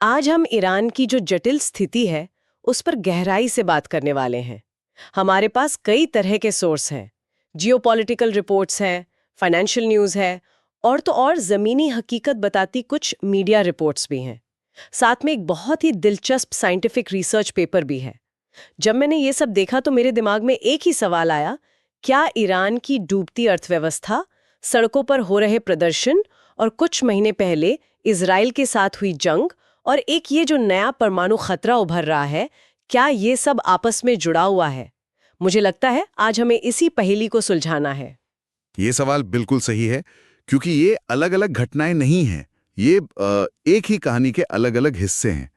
आज हम ईरान की जो जटिल स्थिति है उस पर गहराई से बात करने वाले हैं। हमारे पास कई तरह के सोर्स हैं, जियोपॉलिटिकल रिपोर्ट्स हैं, फाइनेंशियल न्यूज़ है और तो और ज़मीनी हकीकत बताती कुछ मीडिया रिपोर्ट्स भी हैं। साथ में एक बहुत ही दिलचस्प साइंटिफिक रिसर्च पेपर भी है। जब मैंने ये सब देखा तो मेरे दिमाग में एक ही सवाल आया, क्या ईरान की डूबती अर्थव्यवस्था, सड़कों पर हो रहे प्रदर्शन और कुछ महीने पहले इजराइल के साथ हुई जंग और एक ये जो नया परमाणु खतरा उभर रहा है, क्या ये सब आपस में जुड़ा हुआ है? मुझे लगता है आज हमें इसी पहेली को सुलझाना है। ये सवाल बिल्कुल सही है, क्योंकि ये अलग-अलग घटनाएं नहीं हैं। ये एक ही कहानी के अलग-अलग हिस्से हैं।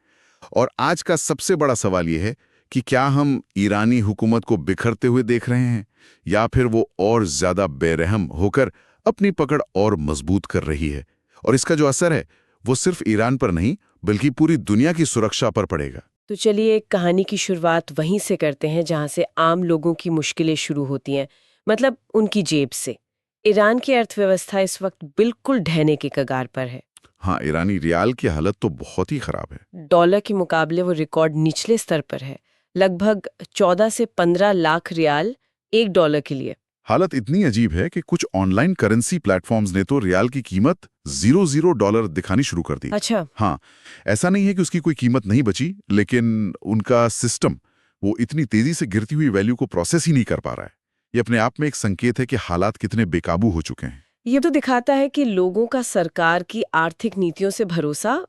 और आज का सबसे बड़ा सवाल ये है कि क्या हम ईरानी हुकूमत को बिखरते हुए देख रहे हैं, या फिर वो और ज्यादा बेरहम होकर अपनी पकड़ और मजबूत कर रही है। और इसका जो असर है वो सिर्फ ईरान पर नहीं, बल्कि पूरी दुनिया की सुरक्षा पर पड़ेगा। तो चलिए एक कहानी की शुरुआत वहीं से करते हैं जहां से आम लोगों की मुश्किलें शुरू होती हैं, मतलब उनकी जेब से। ईरान की अर्थव्यवस्था इस वक्त बिल्कुल ढहने के कगार पर है। हाँ, ईरानी रियाल की हालत तो बहुत ही खराब है। डॉलर के मुकाबले वो रिकॉर्ड निचले स्तर पर है, लगभग 14 से 15 लाख रियाल एक डॉलर के लिए। हालत इतनी अजीब है कि कुछ ऑनलाइन करेंसी प्लेटफॉर्म्स ने तो रियाल की कीमत $0 दिखानी शुरू कर दी। अच्छा। हाँ, ऐसा नहीं है कि उसकी कोई कीमत नहीं बची, लेकिन उनका सिस्टम वो इतनी तेजी से गिरती हुई वैल्यू को प्रोसेस ही नहीं कर पा रहा है। ये अपने आप में एक संकेत है कि हालात कितने बेकाबू हो चुके हैं। ये तो दिखाता है कि लोगों का सरकार की आर्थिक नीतियों से भरोसा,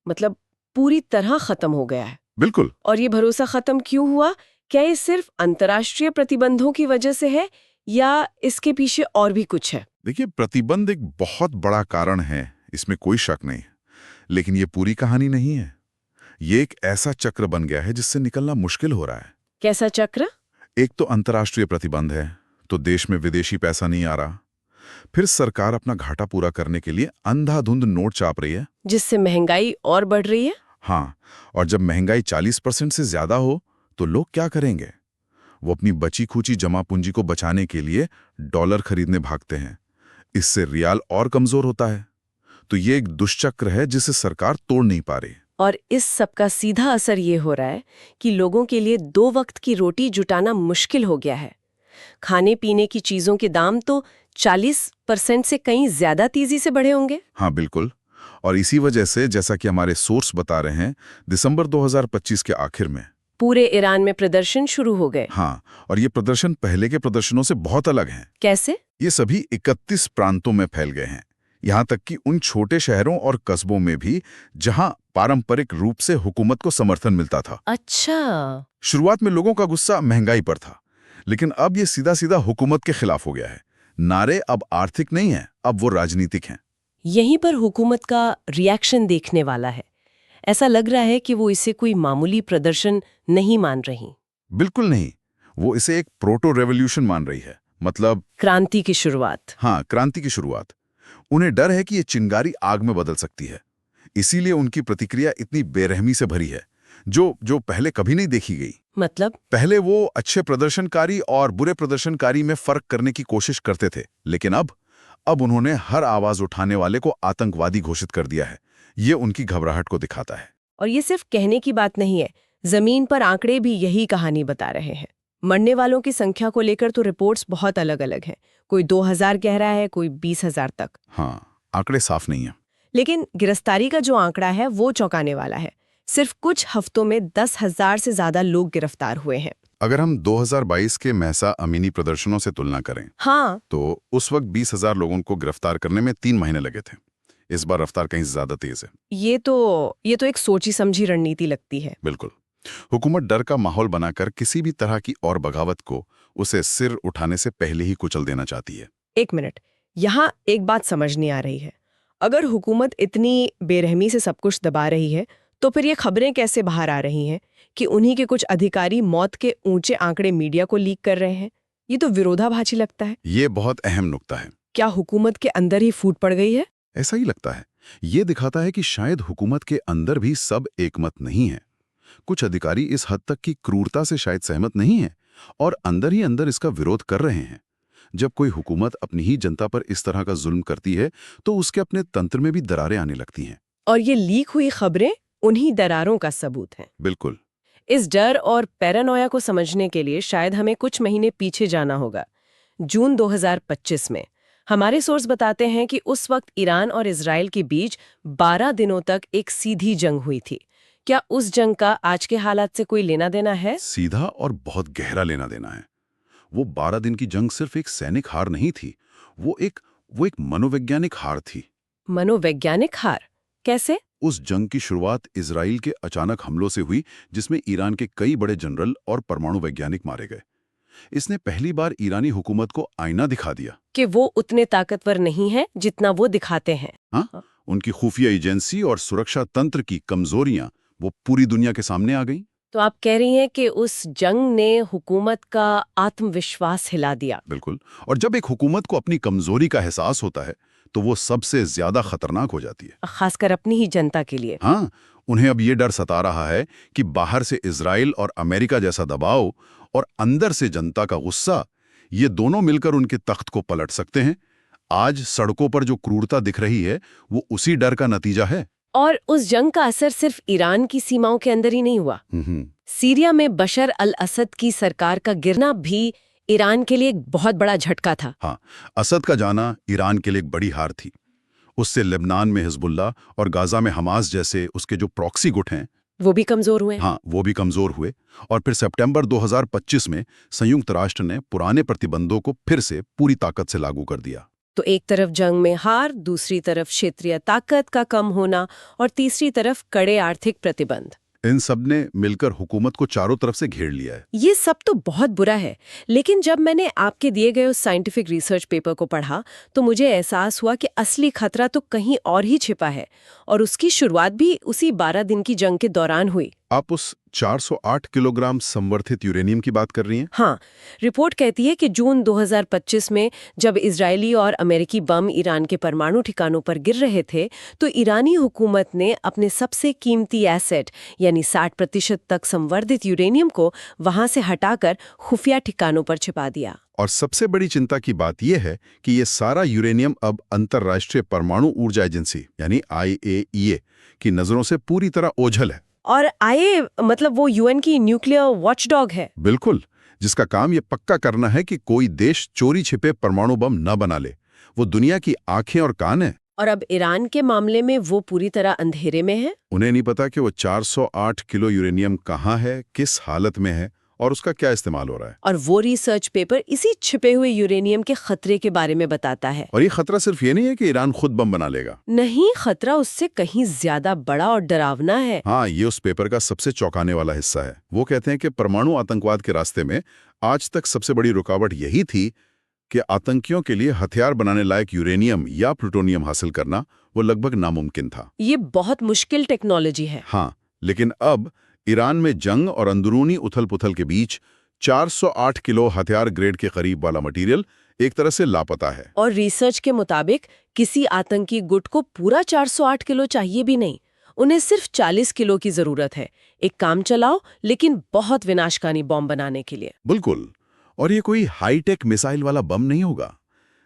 मतलब पूरी तरह खत्म हो गया है। बिल्कुल। और ये भरोसा खत्म क्यों हुआ? क्या ये सिर्फ अंतर्राष्ट्रीय प्रतिबंधों की वजह से है या इसके पीछे और भी कुछ है? देखिए, प्रतिबंध एक बहुत बड़ा कारण है, इसमें कोई शक नहीं। लेकिन ये पूरी कहानी नहीं है। ये एक ऐसा चक्र बन गया है जिससे निकलना मुश्किल हो रहा है। कैसा चक्र? एक तो अंतर्राष्ट्रीय प्रतिबंध है, तो देश में विदेशी पैसा नहीं आ रहा। फिर सरकार अपना घाटा पूरा करने के लिए अंधाधुंध नोट चाप रही है, जिससे महंगाई और बढ़ रही है। हाँ। और जब महंगाई 40% से ज्यादा हो तो लोग क्या करेंगे? वो अपनी बची खुची जमा पूंजी को बचाने के लिए डॉलर खरीदने भागते हैं। इससे रियाल और कमजोर होता है। तो ये एक दुष्चक्र है जिसे सरकार तोड़ नहीं पा रही। और इस सब का सीधा असर ये हो रहा है कि लोगों के लिए 2 वक्त की रोटी जुटाना मुश्किल हो गया है। खाने पीने की चीजों के दाम तो 40% से कहीं ज्यादा तेजी से बढ़े होंगे। हाँ, बिल्कुल। और इसी वजह से, जैसा कि हमारे सोर्स बता रहे हैं, दिसंबर 2025 के आखिर में पूरे ईरान में प्रदर्शन शुरू हो गए। हाँ, और ये प्रदर्शन पहले के प्रदर्शनों से बहुत अलग हैं। कैसे? ये सभी 31 प्रांतों में फैल गए हैं, यहाँ तक कि उन छोटे शहरों और कस्बों में भी जहाँ पारंपरिक रूप से हुकूमत को समर्थन मिलता था। अच्छा। शुरुआत में लोगों का गुस्सा महंगाई पर था, लेकिन अब ये सीधा सीधा हुकूमत के खिलाफ हो गया है। नारे अब आर्थिक नहीं हैं, अब वो राजनीतिक हैं। यहीं पर हुकूमत का रिएक्शन देखने वाला है। ऐसा लग रहा है कि वो इसे कोई मामूली प्रदर्शन नहीं मान रही। बिल्कुल नहीं, वो इसे एक प्रोटो रेवोल्यूशन मान रही है, मतलब क्रांति की शुरुआत। हाँ, क्रांति की शुरुआत। उन्हें डर है कि ये चिंगारी आग में बदल सकती है। इसीलिए उनकी प्रतिक्रिया इतनी बेरहमी से भरी है, जो पहले कभी नहीं देखी गई। मतलब? पहले वो अच्छे प्रदर्शनकारी और बुरे प्रदर्शनकारी में फर्क करने की कोशिश करते थे, लेकिन अब उन्होंने हर आवाज उठाने वाले को आतंकवादी घोषित कर दिया है। ये उनकी घबराहट को दिखाता है। और ये सिर्फ कहने की बात नहीं है, जमीन पर आंकड़े भी यही कहानी बता रहे हैं। मरने वालों की संख्या को लेकर तो रिपोर्ट्स बहुत अलग-अलग हैं। कोई 2000 कह रहा है, कोई 20,000 तक। हाँ, आंकड़े साफ नहीं है। लेकिन गिरफ्तारी का जो आंकड़ा है वो चौंकाने वाला है। सिर्फ कुछ हफ्तों में 10,000 से ज्यादा लोग गिरफ्तार हुए हैं। अगर हम 2022 के महसा अमीनी प्रदर्शनों से तुलना करें, हाँ, तो उस वक्त 20,000 लोगों को गिरफ्तार करने में 3 महीने लगे थे। इस बार रफ्तार कहीं ज्यादा तेज है। ये तो एक सोची समझी रणनीति लगती है। बिल्कुल। हुकूमत डर का माहौल बनाकर किसी भी तरह की और बगावत को उसे सिर उठाने से पहले ही कुचल देना चाहती है। एक मिनट, यहाँ एक बात समझ नहीं आ रही है। अगर हुकूमत इतनी बेरहमी से सब कुछ दबा रही है, तो फिर ये खबरें कैसे बाहर आ रही हैं कि उन्हीं के कुछ अधिकारी मौत के ऊंचे आंकड़े मीडिया को लीक कर रहे हैं? ये तो विरोधाभासी लगता है। ये बहुत अहम नुक्ता है। क्या हुकूमत के अंदर ही फूट पड़ गई है? ऐसा ही लगता है। ये दिखाता है कि शायद हुकूमत के अंदर भी सब एकमत नहीं है। कुछ अधिकारी इस हद तक की क्रूरता से शायद सहमत नहीं है और अंदर ही अंदर इसका विरोध कर रहे हैं। जब कोई हुकूमत अपनी ही जनता पर इस तरह का जुल्म करती है, तो उसके अपने तंत्र में भी दरारें आने लगती हैं। और ये लीक हुई खबरें उन्हीं दरारों का सबूत हैं। बिल्कुल। इस डर और पैरानोया को समझने के लिए शायद हमें कुछ महीने पीछे जाना होगा। जून 2025 में हमारे सोर्स बताते हैं कि उस वक्त ईरान और इजराइल के बीच 12 दिनों तक एक सीधी जंग हुई थी। क्या उस जंग का आज के हालात से कोई लेना देना है? सीधा और बहुत गहरा लेना देना है। वो 12 दिन की जंग सिर्फ एक सैनिक हार नहीं थी, वो एक मनोवैज्ञानिक हार थी। मनोवैज्ञानिक हार? कैसे? उस जंग की शुरुआत इजराइल के अचानक हमलों से हुई, जिसमें ईरान के कई बड़े जनरल और परमाणु वैज्ञानिक मारे गए। इसने पहली बार ईरानी हुकूमत को आईना दिखा दिया कि वो उतने ताकतवर नहीं है जितना वो दिखाते हैं। हाँ, उनकी खुफिया एजेंसी और सुरक्षा तंत्र की कमजोरियां वो पूरी दुनिया के सामने आ गईं। तो आप कह रही हैं कि उस जंग ने हुकूमत का आत्मविश्वास हिला दिया। बिल्कुल। और जब एक हुकूमत को अपनी कमजोरी का एहसास होता है तो वो सबसे ज्यादा खतरनाक हो जाती है, खासकर अपनी ही जनता के लिए। हाँ, उन्हें अब ये डर सता रहा है कि बाहर से इजराइल और अमेरिका जैसा दबाव और अंदर से जनता का गुस्सा, ये दोनों मिलकर उनके तख्त को पलट सकते हैं। आज सड़कों पर जो क्रूरता दिख रही है वो उसी डर का नतीजा है। और उस जंग का असर सिर्फ ईरान की सीमाओं के अंदर ही नहीं हुआ। सीरिया में बशर अल असद की सरकार का गिरना भी ईरान के लिए एक बहुत बड़ा झटका था। हाँ, असद का जाना ईरान के लिए एक बड़ी हार थी। उससे लेबनान में हिजबुल्लाह और गाजा में हमास जैसे उसके जो प्रॉक्सी गुट हैं वो भी कमजोर हुए। हाँ, वो भी कमजोर हुए। और फिर सितंबर 2025 में संयुक्त राष्ट्र ने पुराने प्रतिबंधों को फिर से पूरी ताकत से लागू कर दिया। तो एक तरफ जंग में हार, दूसरी तरफ क्षेत्रीय ताकत का कम होना और तीसरी तरफ कड़े आर्थिक प्रतिबंध। इन सब ने मिलकर हुकूमत को चारों तरफ से घेर लिया है। ये सब तो बहुत बुरा है, लेकिन जब मैंने आपके दिए गए उस साइंटिफिक रिसर्च पेपर को पढ़ा तो मुझे एहसास हुआ कि असली खतरा तो कहीं और ही छिपा है, और उसकी शुरुआत भी उसी 12 दिन की जंग के दौरान हुई। आप उस 408 किलोग्राम संवर्धित यूरेनियम की बात कर रही हैं? हाँ, रिपोर्ट कहती है कि जून 2025 में जब इजरायली और अमेरिकी बम ईरान के परमाणु ठिकानों पर गिर रहे थे तो ईरानी हुकूमत ने अपने सबसे कीमती एसेट यानी 60% तक संवर्धित यूरेनियम को वहां से हटाकर खुफिया ठिकानों पर छिपा दिया। और सबसे बड़ी चिंता की बात यह है कि ये सारा यूरेनियम अब अंतर्राष्ट्रीय परमाणु ऊर्जा एजेंसी यानी IAEA की नजरों से पूरी तरह ओझल है। और मतलब वो यूएन की न्यूक्लियर वॉचडॉग है। बिल्कुल, जिसका काम ये पक्का करना है कि कोई देश चोरी छिपे परमाणु बम न बना ले। वो दुनिया की आंखें और कान है। और अब ईरान के मामले में वो पूरी तरह अंधेरे में है। उन्हें नहीं पता कि वो 408 किलो यूरेनियम कहाँ है, किस हालत में है और उसका क्या इस्तेमाल हो रहा है। और वो रिसर्च पेपर इसी छिपे हुए यूरेनियम के खतरे के बारे में बताता है। और ये खतरा सिर्फ ये नहीं है कि ईरान खुद बम बना लेगा। नहीं, खतरा उससे कहीं ज्यादा बड़ा और डरावना है। हाँ, ये उस पेपर का सबसे चौंकाने वाला हिस्सा है। वो कहते हैं कि परमाणु आतंकवाद के रास्ते में आज तक सबसे बड़ी रुकावट यही थी कि आतंकियों के लिए हथियार बनाने लायक यूरेनियम या प्लूटोनियम हासिल करना वो लगभग नामुमकिन था। ये बहुत मुश्किल टेक्नोलॉजी है। हाँ, लेकिन अब ईरान में जंग और अंदरूनी उथल-पुथल के बीच 408 किलो हथियार ग्रेड के करीब वाला मटेरियल एक तरह से लापता है। और रिसर्च के मुताबिक किसी आतंकी गुट को पूरा 408 किलो चाहिए भी नहीं, उन्हें सिर्फ 40 किलो की जरूरत है, एक काम चलाओ लेकिन बहुत विनाशकारी बॉम्ब बनाने के लिए। बिल्कुल, और ये कोई हाईटेक मिसाइल वाला बम नहीं होगा।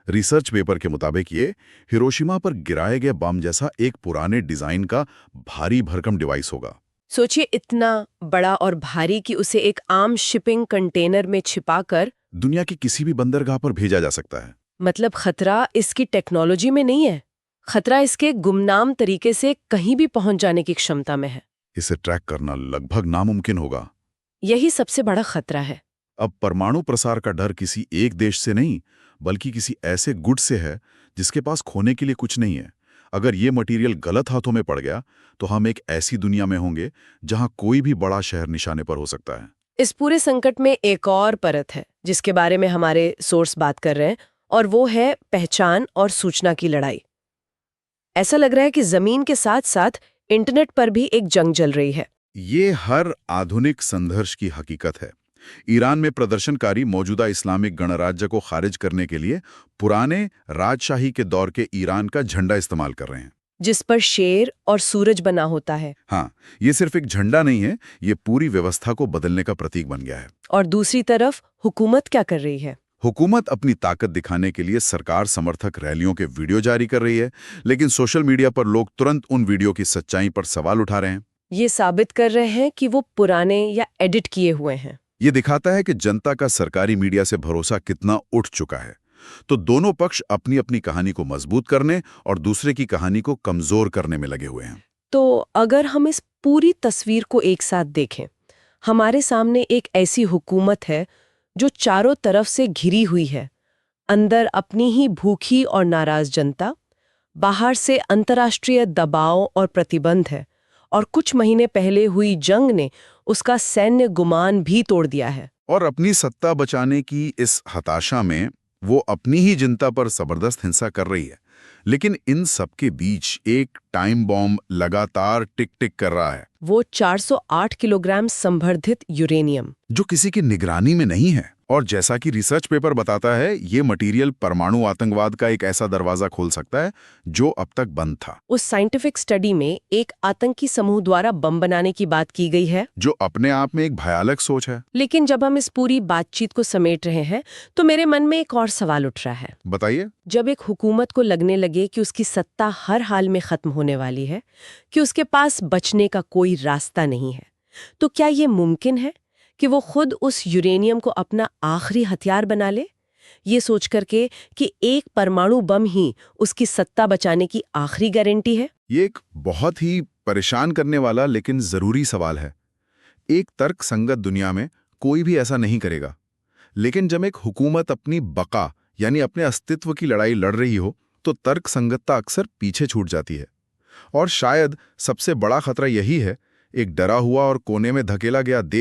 रिसर्च पेपर के मुताबिक ये हिरोशिमा पर गिराए गए बम जैसा एक पुराने डिजाइन का भारी भरकम डिवाइस होगा। सोचिए, इतना बड़ा और भारी कि उसे एक आम शिपिंग कंटेनर में छिपाकर दुनिया की किसी भी बंदरगाह पर भेजा जा सकता है। मतलब खतरा इसकी टेक्नोलॉजी में नहीं है, खतरा इसके गुमनाम तरीके से कहीं भी पहुंच जाने की क्षमता में है। इसे ट्रैक करना लगभग नामुमकिन होगा। यही सबसे बड़ा खतरा है। अब परमाणु प्रसार का डर किसी एक देश से नहीं, बल्कि किसी ऐसे गुट से है जिसके पास खोने के लिए कुछ नहीं है। अगर ये मटेरियल गलत हाथों में पड़ गया तो हम एक ऐसी दुनिया में होंगे जहां कोई भी बड़ा शहर निशाने पर हो सकता है। इस पूरे संकट में एक और परत है जिसके बारे में हमारे सोर्स बात कर रहे हैं, और वो है पहचान और सूचना की लड़ाई। ऐसा लग रहा है कि जमीन के साथ साथ इंटरनेट पर भी एक जंग चल रही है। ये हर आधुनिक संघर्ष की हकीकत है। ईरान में प्रदर्शनकारी मौजूदा इस्लामिक गणराज्य को खारिज करने के लिए पुराने राजशाही के दौर के ईरान का झंडा इस्तेमाल कर रहे हैं, जिस पर शेर और सूरज बना होता है। हाँ, ये सिर्फ एक झंडा नहीं है, ये पूरी व्यवस्था को बदलने का प्रतीक बन गया है। और दूसरी तरफ हुकूमत क्या कर रही है? हुकूमत अपनी ताकत दिखाने के लिए सरकार समर्थक रैलियों के वीडियो जारी कर रही है, लेकिन सोशल मीडिया पर लोग तुरंत उन वीडियो की सच्चाई पर सवाल उठा रहे हैं। ये साबित कर रहे हैं कि वो पुराने या एडिट किए हुए हैं। ये दिखाता है कि जनता का सरकारी मीडिया से भरोसा कितना उठ चुका है। तो दोनों पक्ष अपनी अपनी कहानी को मजबूत करने और दूसरे की कहानी को कमजोर करने में लगे हुए हैं। तो अगर हम इस पूरी तस्वीर को एक साथ देखें, हमारे सामने एक ऐसी हुकूमत है जो चारों तरफ से घिरी हुई है। अंदर अपनी ही भूखी और नाराज जनता, बाहर से अंतर्राष्ट्रीय दबाव और प्रतिबंध है, और कुछ महीने पहले हुई जंग ने उसका सैन्य गुमान भी तोड़ दिया है। और अपनी सत्ता बचाने की इस हताशा में वो अपनी ही जनता पर जबरदस्त हिंसा कर रही है। लेकिन इन सबके बीच एक टाइम बॉम्ब लगातार टिक टिक कर रहा है। वो 408 किलोग्राम संवर्धित यूरेनियम, जो किसी की निगरानी में नहीं है। और जैसा कि रिसर्च पेपर बताता है, ये मटेरियल परमाणु आतंकवाद का एक ऐसा दरवाजा खोल सकता है जो अब तक बंद था। उस साइंटिफिक स्टडी में एक आतंकी समूह द्वारा बम बनाने की बात की गई है, जो अपने आप में एक भयानक सोच है। लेकिन जब हम इस पूरी बातचीत को समेट रहे हैं तो मेरे मन में एक और सवाल उठ रहा है। बताइए। जब एक हुकूमत को लगने लगे कि उसकी सत्ता हर हाल में खत्म होने वाली है, कि उसके पास बचने का कोई रास्ता नहीं है, तो क्या ये मुमकिन है कि वो खुद उस यूरेनियम को अपना आखिरी हथियार बना ले, ये सोच करके कि एक परमाणु बम ही उसकी सत्ता बचाने की आखिरी गारंटी है? ये एक बहुत ही परेशान करने वाला लेकिन जरूरी सवाल है। एक तर्क संगत दुनिया में कोई भी ऐसा नहीं करेगा। लेकिन जब एक हुकूमत अपनी बका यानी अपने अस्तित्व की लड़ाई लड़ रही हो, तो तर्क संगतता अक्सर पीछे छूट जाती है। और शायद सबसे बड़ा खतरा यही है, एक डरा हुआ और कोने में धकेला गया देश